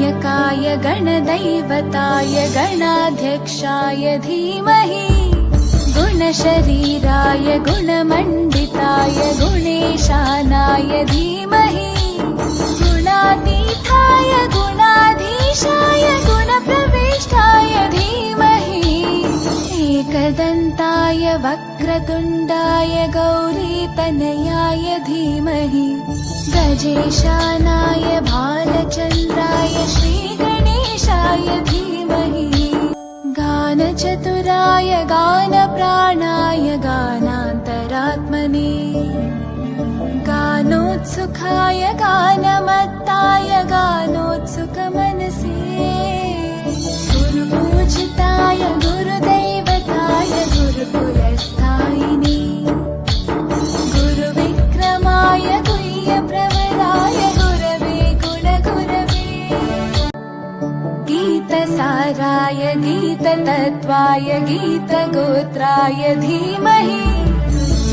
गणनायकाय गणदैवताय गणाध्यक्षाय धीमहि गुणशरीराय गुणमण्डिताय गुणेशानाय धीमहि गुणातीताय गुणाधीशाय गुणप्रविष्टाय धीमहि एकदन्ताय वक्रतुण्डाय गौरीतनयाय धीमहि गजेशानाय भालचन्द्राय श्रीगणेशाय धीमहि गानचतुराय गानप्राणाय गानान्तरात्मने गानोत्सुकाय गानमत्ताय गानोत्सुकमनसे गुरुपूजिताय गुरुदैवताय गुरुकुलस्थायिने गुरुविक्रमाय गुह्यप्रवराय गुरवे गुणगुरवे गीतसाराय गीततत्त्वाय गीतगोत्राय धीमहि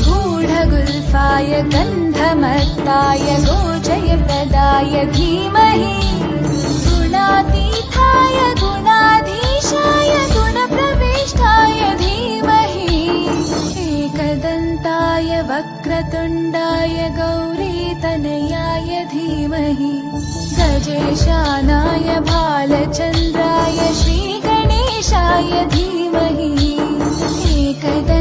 गूढगुल्फाय गन्धमत्ताय गोजयप्रदाय धीमहि गुणातीताय गुणाधीशाय गुणप्रविष्टाय धीमहि एकदन्ताय वक्रतुण्डाय गौरीतनयाय धीमहि गजेशानाय भालचन्द्राय श्रीगणेशाय धीमहि एकदन्ताय